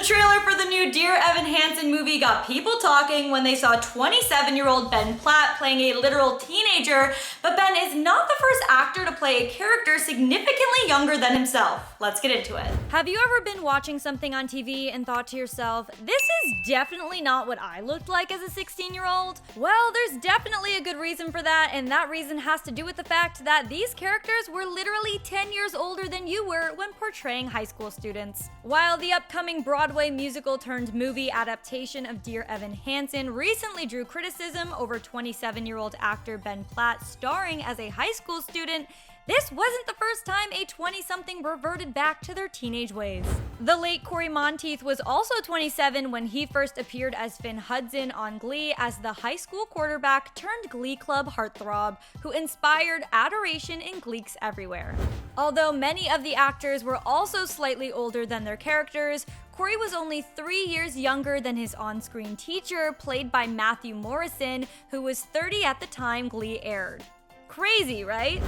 trailer for the new Dear Evan Hansen movie got people talking when they saw 27-year-old Ben Platt playing a literal teenager, but Ben is not the first actor to play a character significantly younger than himself. Let's get into it. Have you ever been watching something on TV and thought to yourself, this is definitely not what I looked like as a 16-year-old? Well, there's definitely a good reason for that, and that reason has to do with the fact that these characters were literally 10 years older than you were when portraying high school students. While the upcoming Broadway musical turned movie adaptation of Dear Evan Hansen recently drew criticism over 27-year-old actor Ben Platt starring as a high school student, this wasn't the first time a 20-something reverted back to their teenage ways. The late Cory Monteith was also 27 when he first appeared as Finn Hudson on Glee as the high school quarterback turned Glee Club heartthrob who inspired adoration in Gleeks everywhere. Although many of the actors were also slightly older than their characters, Cory was only 3 years younger than his on-screen teacher, played by Matthew Morrison, who was 30 at the time Glee aired. Crazy, right?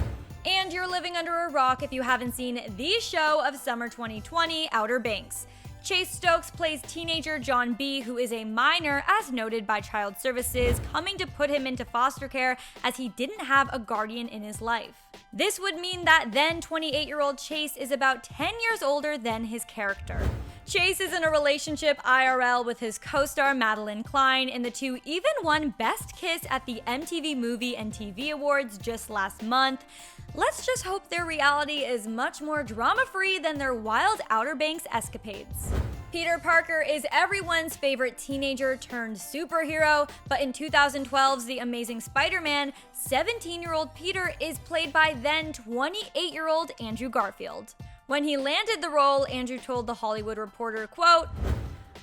And you're living under a rock if you haven't seen the show of summer 2020, Outer Banks. Chase Stokes plays teenager John B., who is a minor, as noted by Child Services, coming to put him into foster care as he didn't have a guardian in his life. This would mean that then 28-year-old Chase is about 10 years older than his character. Chase is in a relationship IRL with his co-star Madeline Klein, and the two even won Best Kiss at the MTV Movie and TV Awards just last month. Let's just hope their reality is much more drama-free than their wild Outer Banks escapades. Peter Parker is everyone's favorite teenager turned superhero, but in 2012's The Amazing Spider-Man, 17-year-old Peter is played by then 28-year-old Andrew Garfield. When he landed the role, Andrew told The Hollywood Reporter, quote,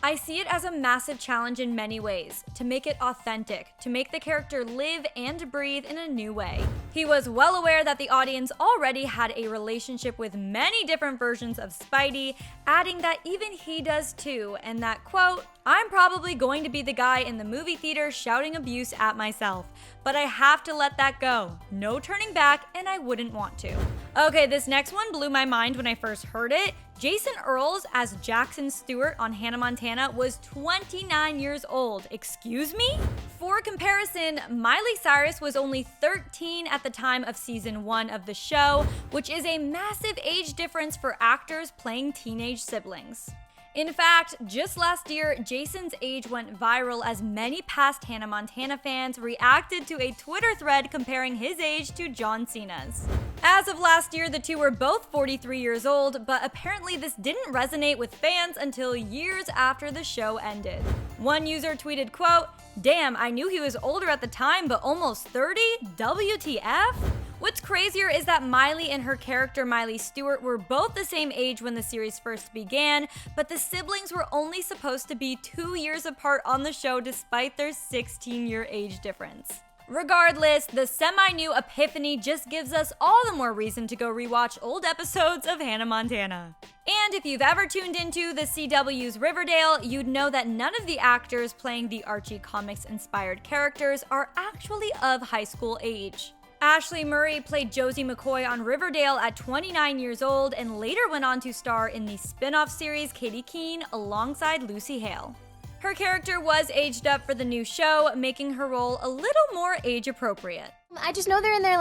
"I see it as a massive challenge in many ways, to make it authentic, to make the character live and breathe in a new way." He was well aware that the audience already had a relationship with many different versions of Spidey, adding that even he does too, and that, quote, "I'm probably going to be the guy in the movie theater shouting abuse at myself, but I have to let that go. No turning back, and I wouldn't want to." Okay, this next one blew my mind when I first heard it. Jason Earls as Jackson Stewart on Hannah Montana was 29 years old. Excuse me? For comparison, Miley Cyrus was only 13 at the time of season 1 of the show, which is a massive age difference for actors playing teenage siblings. In fact, just last year, Jason's age went viral as many past Hannah Montana fans reacted to a Twitter thread comparing his age to John Cena's. As of last year, the two were both 43 years old, but apparently this didn't resonate with fans until years after the show ended. One user tweeted, quote, "Damn, I knew he was older at the time, but almost 30? WTF?" What's crazier is that Miley and her character Miley Stewart were both the same age when the series first began, but the siblings were only supposed to be 2 years apart on the show despite their 16-year age difference. Regardless, the semi-new epiphany just gives us all the more reason to go rewatch old episodes of Hannah Montana. And if you've ever tuned into the CW's Riverdale, you'd know that none of the actors playing the Archie comics-inspired characters are actually of high school age. Ashley Murray played Josie McCoy on Riverdale at 29 years old and later went on to star in the spin-off series Katie Keene alongside Lucy Hale. Her character was aged up for the new show, making her role a little more age-appropriate. I just know they're in their,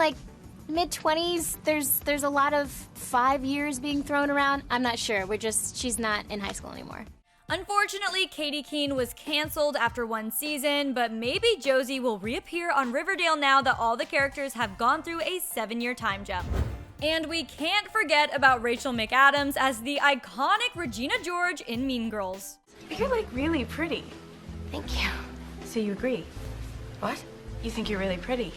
mid-20s. There's a lot of 5 years being thrown around. I'm not sure. She's not in high school anymore. Unfortunately, Katie Keene was canceled after one season, but maybe Josie will reappear on Riverdale now that all the characters have gone through a 7-year time jump. And we can't forget about Rachel McAdams as the iconic Regina George in Mean Girls. You're really pretty. Thank you. So you agree? What? You think you're really pretty?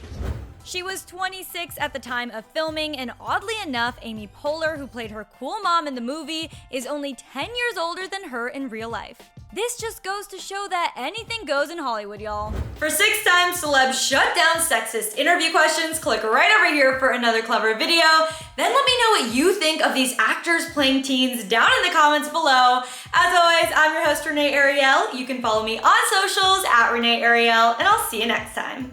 She was 26 at the time of filming, and oddly enough, Amy Poehler, who played her cool mom in the movie, is only 10 years older than her in real life. This just goes to show that anything goes in Hollywood, y'all. For 6 times celebs shut down sexist interview questions, click right over here for another clever video. Then let me know what you think of these actors playing teens down in the comments below. As always, I'm your host, Renee Ariel. You can follow me on socials at Renee Ariel, and I'll see you next time.